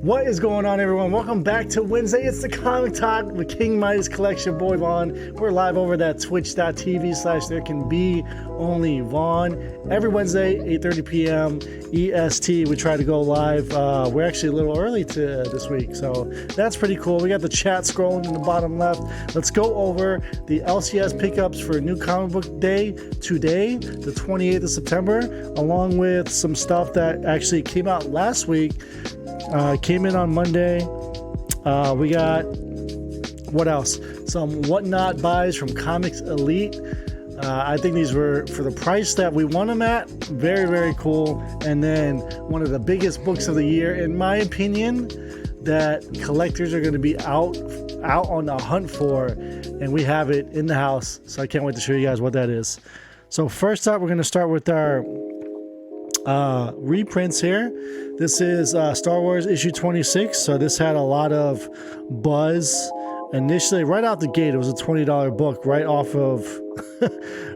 What is going on, everyone? Welcome back to Wednesday. It's the Comic Talk with King Midas Collection. Boy Vaughn. We're live over at twitch.tv/therecanbeonlyvaughn. Every Wednesday, 8:30 p.m. EST. We try to go live. We're actually a little early this week, so that's pretty cool. We got the chat scrolling in the bottom left. Let's go over the LCS pickups for New Comic Book Day today, the 28th of September, along with some stuff that actually came out last week. Came in on Monday. We got, what else? Some whatnot buys from Comics Elite. I think these were for the price that we won them at. Very, very cool. And then one of the biggest books of the year, in my opinion, that collectors are going to be out on the hunt for. And we have it in the house. So I can't wait to show you guys what that is. So first up, we're going to start with our reprints here. This is Star Wars issue 26. So this had a lot of buzz initially. Right out the gate, it was a $20 book right off of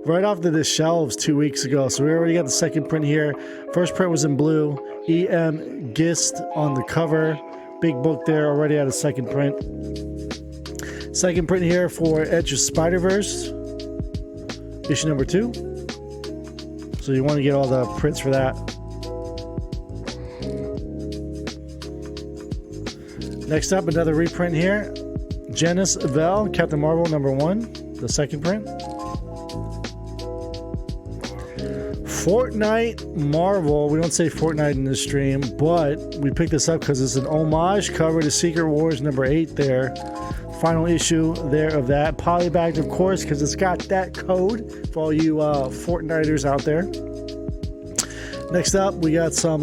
right off the shelves 2 weeks ago. So we already got the second print here. First print was in blue. E.M. Gist on the cover. Big book there. Already had a second print. Second print here for Edge of Spider-Verse, issue number 2. So you want to get all the prints for that. Next up, another reprint here. Janice Vell, Captain Marvel number 1, the second print. Fortnite Marvel. We don't say Fortnite in this stream, but we picked this up because it's an homage cover to Secret Wars number 8 there. Final issue there of that. Polybagged, of course, because it's got that code for all you Fortniters out there. Next up, we got some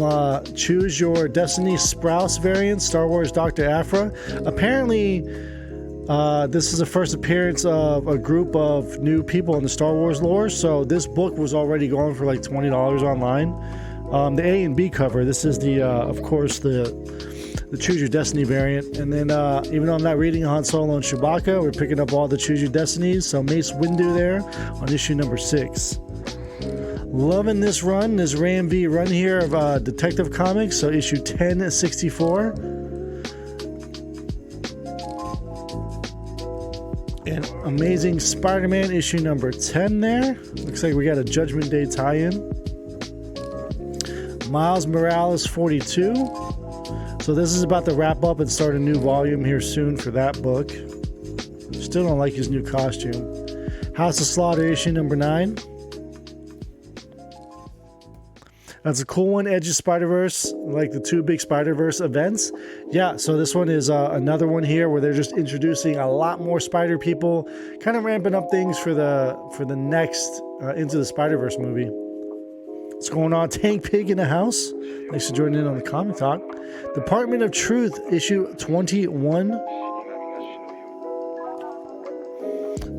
Choose Your Destiny Sprouse variants, Star Wars Dr. Aphra. Apparently, this is the first appearance of a group of new people in the Star Wars lore. So this book was already going for like $20 online. The A and B cover. This is the, of course, the Choose Your Destiny variant. And then, even though I'm not reading Han Solo and Chewbacca, we're picking up all the Choose Your Destinies. So Mace Windu there on issue number 6. Loving this run, this Ram V run here of Detective Comics. So issue 1064. And Amazing Spider-Man issue number 10 there. Looks like we got a Judgment Day tie-in. Miles Morales 42. So this is about to wrap up and start a new volume here soon for that book. Still don't like his new costume. House of Slaughter issue number 9. That's a cool one. Edge of Spider-Verse, like the 2 big Spider-Verse events. Yeah, so this one is another one here where they're just introducing a lot more Spider people, kind of ramping up things for the next Into the Spider-Verse movie. What's going on? Tank Pig in the house. Thanks for joining in on the Comic Talk. Department of Truth, issue 21.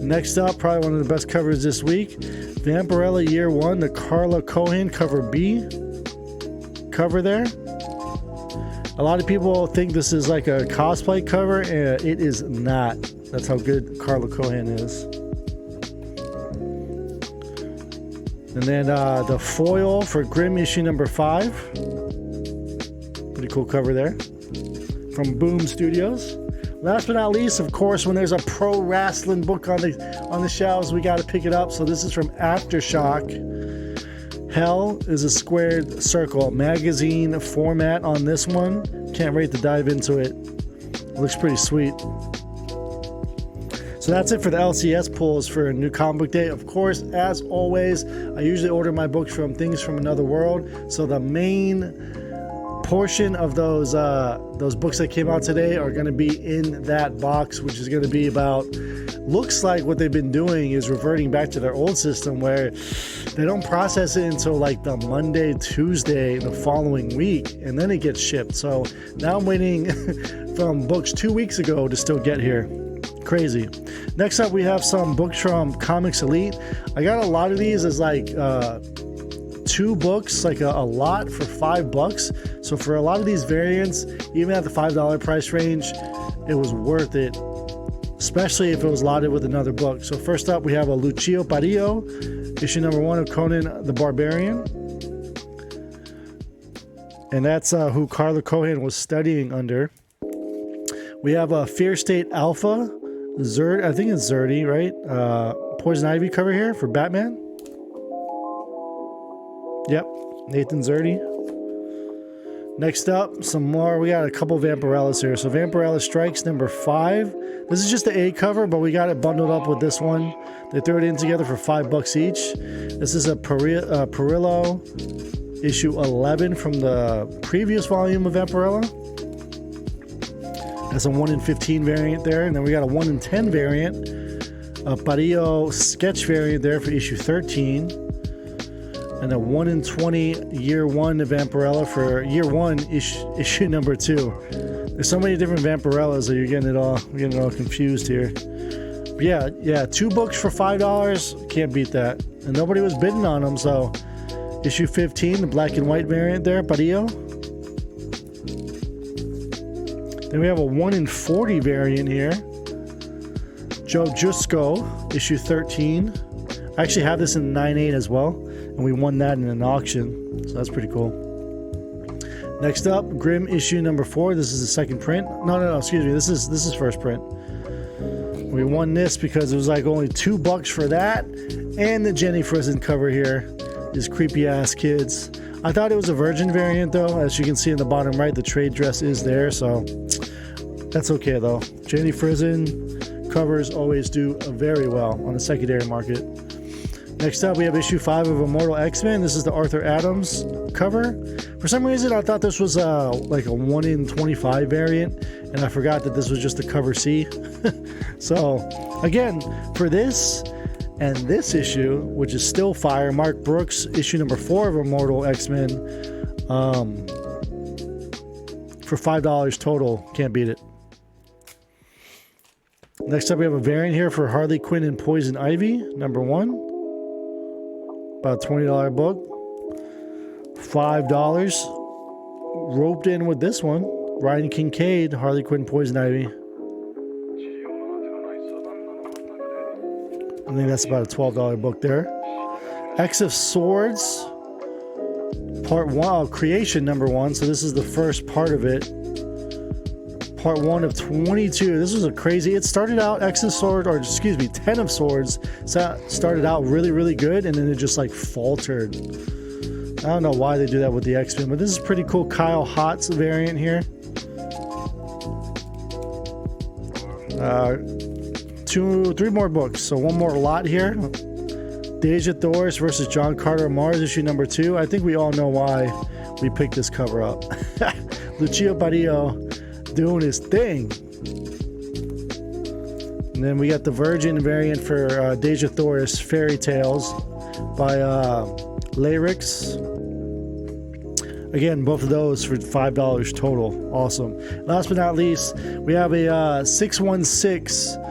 Next up, probably one of the best covers this week. Vampirella Year 1, the Carla Cohen cover B cover there. A lot of people think this is like a cosplay cover, and it is not. That's how good Carla Cohen is. And then the foil for Grimm issue number 5. Pretty cool cover there. From Boom Studios. Last but not least, of course, when there's a pro wrestling book on the shelves, we got to pick it up. So this is from Aftershock. Hell is a squared circle. Magazine format on this one. Can't wait to dive into it. It looks pretty sweet. So that's it for the LCS pulls for New Comic Book Day. Of course, as always, I usually order my books from Things From Another World. So the main portion of those books that came out today are going to be in that box, which is going to be about, looks like what they've been doing is reverting back to their old system where they don't process it until like the Monday, Tuesday, the following week, and then it gets shipped. So now I'm waiting from books 2 weeks ago to still get here. Crazy. Next up, we have some books from Comics Elite. I got a lot of these as like 2 books, like a lot for $5. So for a lot of these variants, even at the $5 price range, it was worth it, especially if it was loaded with another book. So first up, we have a Lucio Parillo, issue number 1 of Conan the Barbarian. and that's who Carla Cohen was studying under. We have a Fear State Alpha, Zerd, I think it's Zerdy, right? Poison Ivy cover here for Batman. Yep, Nathan Zerdy. Next up, some more. We got a couple Vampirellas here. So Vampirella Strikes number 5. This is just the A cover, but we got it bundled up with this one. They threw it in together for $5 each. This is a Perillo issue 11 from the previous volume of Vampirella. That's a 1 in 15 variant there. And then we got a 1 in 10 variant, a Parillo sketch variant there for issue 13. And a 1 in 20 year 1 of Vampirella for year 1 issue number 2. There's so many different Vampirellas that you're getting it all confused here. But yeah, 2 books for $5. Can't beat that. And nobody was bidding on them, so issue 15, the black and white variant there, Parillo. Then we have a 1 in 40 variant here. Joe Jusko, issue 13. I actually have this in 9.8 as well, and we won that in an auction, so that's pretty cool. Next up, Grimm issue number 4. This is the second print. No, excuse me. This is first print. We won this because it was like only $2 for that, and the Jenny Frison cover here. These creepy ass kids. I thought it was a Virgin variant though. As you can see in the bottom right, the trade dress is there, so that's okay though. Jenny Frison covers always do very well on the secondary market. Next up, we have issue 5 of Immortal X-Men. This is the Arthur Adams cover. For some reason, I thought this was like a 1 in 25 variant, and I forgot that this was just a cover C. So, again, for this and this issue, which is still fire, Mark Brooks, issue number 4 of Immortal X-Men, for $5 total. Can't beat it. Next up, we have a variant here for Harley Quinn and Poison Ivy, number 1. About a $20 book. $5 roped in with this one. Ryan Kincaid, Harley Quinn, Poison Ivy. I think that's about a $12 book there. X of Swords, part 1, Creation number 1. So this is the first part of it. Part 1 of 22. This was a crazy. It started out X of Swords, or excuse me, 10 of Swords. Started out really, really good, and then it just like faltered. I don't know why they do that with the X-Men, but this is pretty cool. Kyle Hotz variant here. 3 more books, so 1 more lot here. Deja Thoris versus John Carter Mars, issue number 2. I think we all know why we picked this cover up. Lucio Parillo doing his thing. And then we got the Virgin variant for Deja Thoris, Fairy Tales by Lyrics. Again, both of those for $5 total. Awesome. Last but not least, we have a 616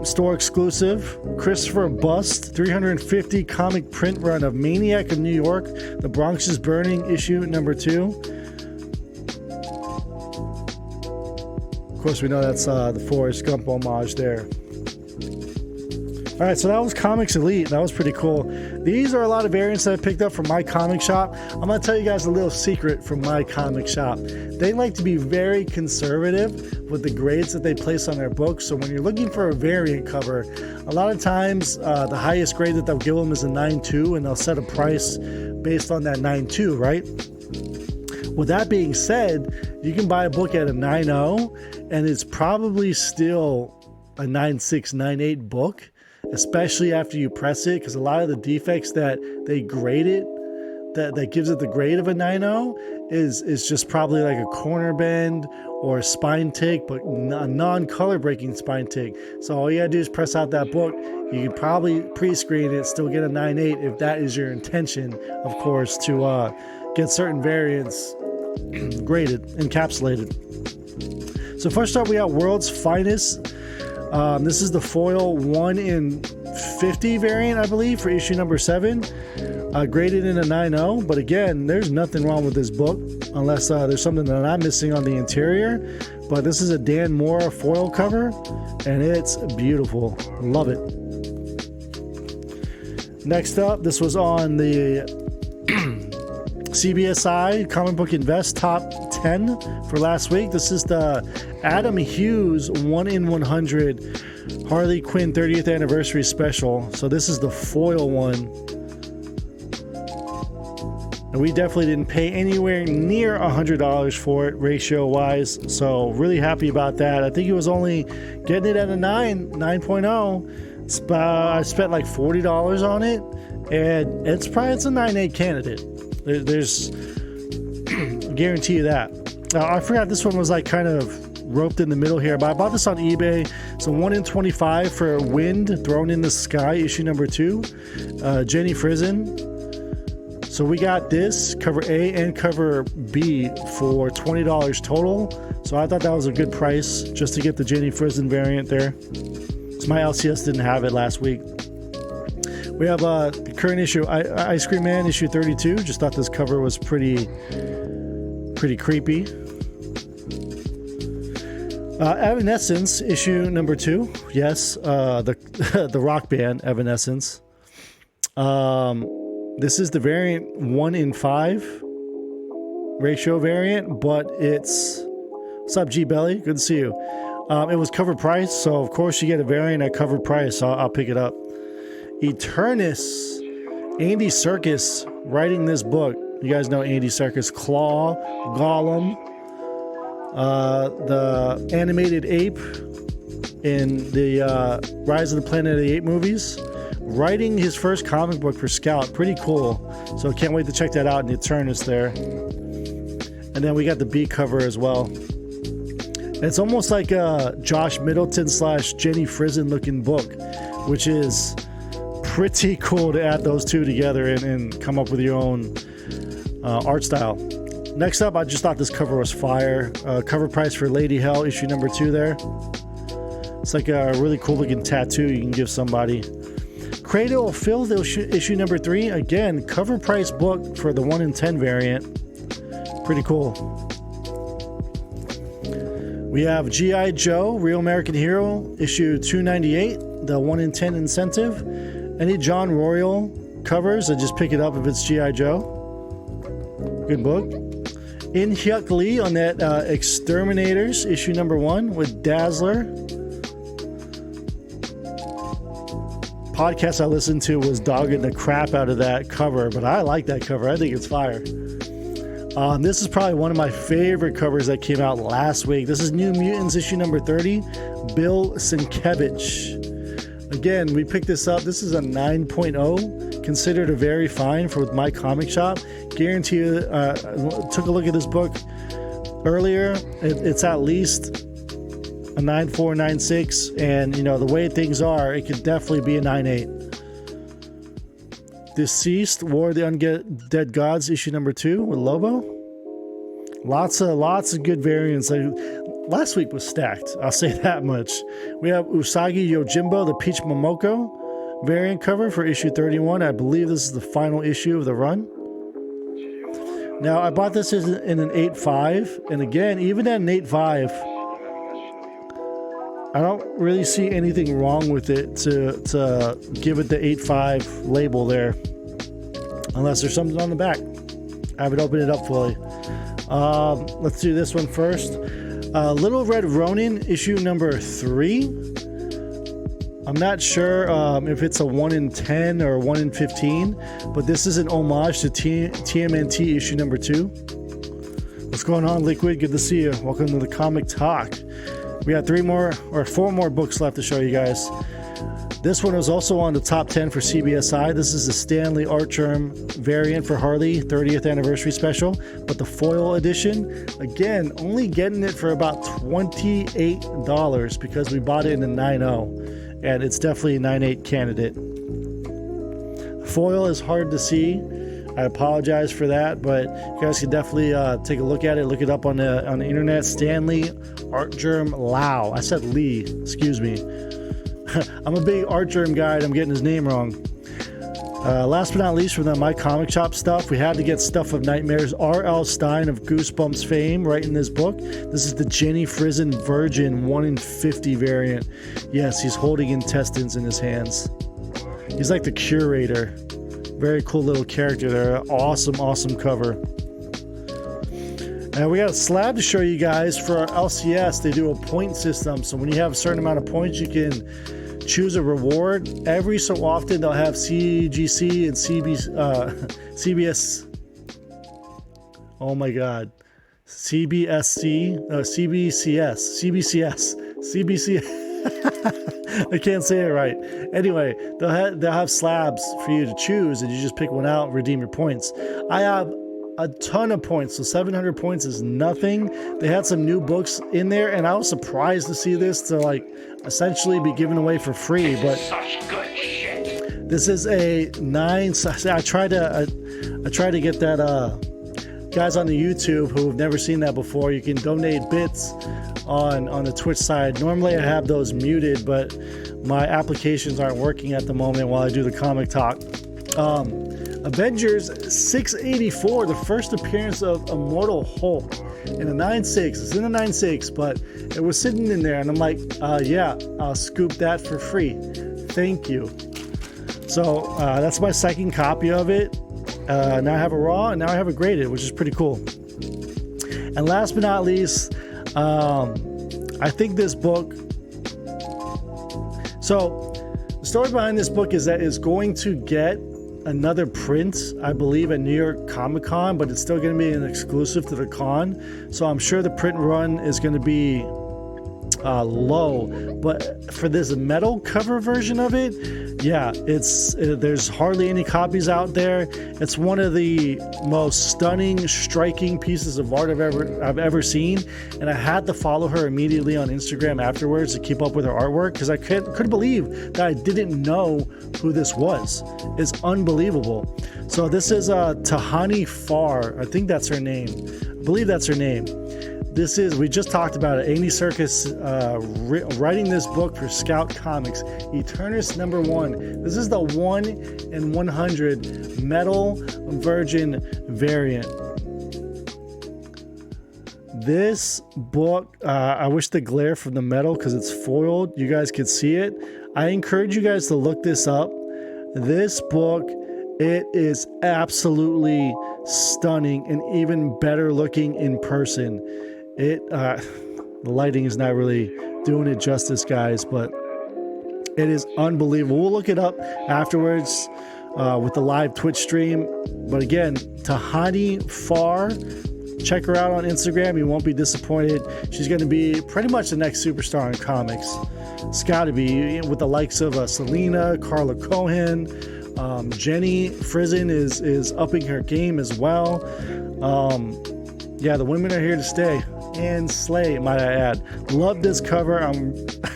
store exclusive Christopher Bust 350 comic print run of Maniac of New York, The Bronx is Burning, issue number 2. Of course, we know that's the Forrest Gump homage there. All right, so that was Comics Elite. That was pretty cool. These are a lot of variants that I picked up from my comic shop. I'm going to tell you guys a little secret from my comic shop. They like to be very conservative with the grades that they place on their books. So when you're looking for a variant cover, a lot of times the highest grade that they'll give them is a 9.2, and they'll set a price based on that 9.2, right? With that being said, you can buy a book at a 9.0, and it's probably still a 9.6, 9.8 book, especially after you press it, because a lot of the defects that they grade it, that gives it the grade of a 9.0 is just probably like a corner bend or a spine tick, but a non-color breaking spine tick. So all you gotta do is press out that book. You can probably pre-screen it, still get a 9.8 if that is your intention, of course, to get certain variants graded, encapsulated. So first up, we got World's Finest. This is the foil 1 in 50 variant, I believe, for issue number 7. Graded in a 9.0, but again, there's nothing wrong with this book unless there's something that I'm missing on the interior. But this is a Dan Mora foil cover, and it's beautiful. Love it. Next up, this was on the CBSI Comic Book Invest Top 10 for last week. This is the Adam Hughes 1 in 100 Harley Quinn 30th Anniversary Special. So this is the foil one. And we definitely didn't pay anywhere near $100 for it ratio-wise. So really happy about that. I think it was only getting it at a 9.0. I spent like $40 on it. And it's a 9.8 candidate. There's I guarantee you that. I forgot this one was like kind of roped in the middle here, but I bought this on eBay. So 1 in 25 for Wind Thrown in the Sky, issue number 2. Jenny Frison. So we got this cover A and cover B for $20 total. So I thought that was a good price just to get the Jenny Frison variant there. So my LCS didn't have it last week. We have the current issue, Ice Cream Man, issue 32. Just thought this cover was pretty creepy. Evanescence, issue number 2. Yes, the rock band Evanescence. This is the variant 1 in 5 ratio variant, but it's... What's up, G Belly? Good to see you. It was cover price, so of course you get a variant at cover price, so I'll pick it up. Eternus, Andy Serkis writing this book. You guys know Andy Serkis, Claw, Gollum, the animated ape in the Rise of the Planet of the Apes movies. Writing his first comic book for Scout. Pretty cool. So can't wait to check that out in Eternus there. And then we got the B cover as well. It's almost like a Josh Middleton / Jenny Frison looking book, which is pretty cool to add those two together and come up with your own art style. Next up, I just thought this cover was fire. Cover price for Lady Hell, issue number 2 there. It's like a really cool looking tattoo you can give somebody. Cradle of Filth, issue number 3. Again, cover price book for the 1 in 10 variant. Pretty cool. We have G.I. Joe, Real American Hero, issue 298, the 1 in 10 incentive. Any John Royal covers, I just pick it up if it's G.I. Joe. Good book. In Hyuk Lee on that Exterminators, issue number 1 with Dazzler. Podcast I listened to was dogging the crap out of that cover, but I like that cover. I think it's fire. This is probably one of my favorite covers that came out last week. This is New Mutants, issue number 30, Bill Sienkiewicz. Again, we picked this up. This is a 9.0, considered a very fine for my comic shop. Guarantee you, took a look at this book earlier. It's at least a 9.4, 9.6, and you know the way things are, it could definitely be a 9.8. Deceased, War of the Undead Gods, issue number 2 with Lobo. Lots of good variants. Last week was stacked, I'll say that much. We have Usagi Yojimbo, the Peach Momoko variant cover for issue 31. I believe this is the final issue of the run. Now, I bought this in an 8.5, and again, even at an 8.5, I don't really see anything wrong with it to give it the 8.5 label there, unless there's something on the back. I haven't opened it up fully. Let's do this one first. Little Red Ronin, issue number 3. I'm not sure if it's a 1 in 10 or 1 in 15, but this is an homage to TMNT issue number 2. What's going on, Liquid? Good to see you. Welcome to the Comic Talk. We got 4 more books left to show you guys. This one was also on the top 10 for CBSI. This is the Stanley Artgerm variant for Harley 30th Anniversary Special, but the foil edition, again, only getting it for about $28 because we bought it in a 9.0, and it's definitely a 9.8 candidate. Foil is hard to see. I apologize for that, but you guys can definitely take a look at it. Look it up on the internet. Stanley Artgerm Lau. I said Lee. Excuse me. I'm a big Artgerm guy, and I'm getting his name wrong. Last but not least, from the My Comic Shop stuff, we had to get Stuff of Nightmares. R.L. Stine of Goosebumps fame writing this book. This is the Jenny Frison Virgin 1 in 50 variant. Yes, he's holding intestines in his hands. He's like the curator. very cool little character there. Awesome cover. And we got a slab to show you guys for our LCS. They do a point system, so when you have a certain amount of points, you can choose a reward. Every so often they'll have CGC and CBS. Oh my god, CBCS. I can't say it right. Anyway, they'll have slabs for you to choose, and you just pick one out and redeem your points. I have a ton of points, so 700 points is nothing. They had some new books in there, and I was surprised to see this to like essentially be given away for free. But this is a 9. I try to get that. Guys on the YouTube who have never seen that before, you can donate bits on the Twitch side. Normally I have those muted, but my applications aren't working at the moment while I do the comic talk. Avengers 684, the first appearance of Immortal Hulk in a 9.6. It's in a 9.6, but it was sitting in there, and I'm like, yeah, I'll scoop that for free. Thank you. So that's my second copy of it. Now I have a raw, and now I have a graded, which is pretty cool. And last but not least, I think this book. So the story behind this book is that it's going to get another print, I believe, at New York Comic Con, but it's still going to be an exclusive to the con. So I'm sure the print run is going to be low, but for this metal cover version of it, yeah, there's hardly any copies out there. It's one of the most stunning, striking pieces of art I've ever seen, and I had to follow her immediately on Instagram afterwards to keep up with her artwork, because I couldn't believe that I didn't know who this was. It's unbelievable. So this is Tahani Farr. I think that's her name. I believe that's her name. This is, we just talked about it, Andy Serkis writing this book for Scout Comics, Eternus #1. This is the 1 in 100 metal virgin variant. This book, I wish the glare from the metal, because it's foiled, you guys could see it. I encourage you guys to look this up. This book, it is absolutely stunning and even better looking in person. The lighting is not really doing it justice, guys, but it is unbelievable. We'll look it up afterwards with the live Twitch stream. But again, Tahani Farr, check her out on Instagram. You won't be disappointed. She's going to be pretty much the next superstar in comics. It's got to be, with the likes of Selena, Carla Cohen, Jenny Frizen is upping her game as well. Yeah, the women are here to stay and slay, might I add. Love this cover.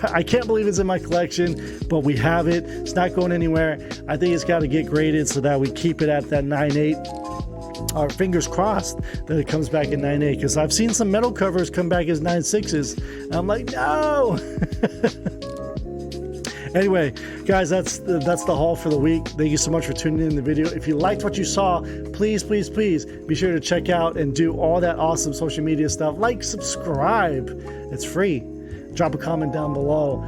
I can't believe it's in my collection, but we have it. It's not going anywhere. I think it's got to get graded so that we keep it at that 9.8. Our fingers crossed that it comes back in 9.8, because I've seen some metal covers come back as 9.6s, and I'm like, no. Anyway, guys, that's the haul for the week. Thank you so much for tuning in the video. If you liked what you saw, please be sure to check out and do all that awesome social media stuff. Like, subscribe. It's free. Drop a comment down below.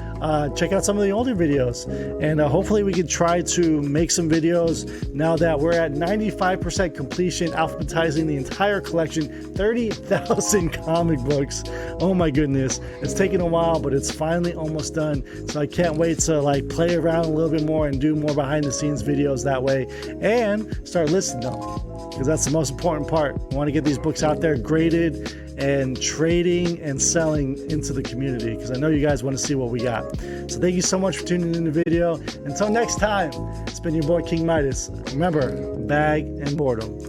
Check out some of the older videos, and hopefully we can try to make some videos now that we're at 95% completion, alphabetizing the entire collection, 30,000 comic books. Oh my goodness, it's taken a while, but it's finally almost done. So I can't wait to like play around a little bit more and do more behind the scenes videos that way, and start listing them, because that's the most important part. We want to get these books out there graded and trading and selling into the community, because I know you guys want to see what we got. So thank you so much for tuning in the video. Until next time, it's been your boy King Midas. Remember, bag and boredom.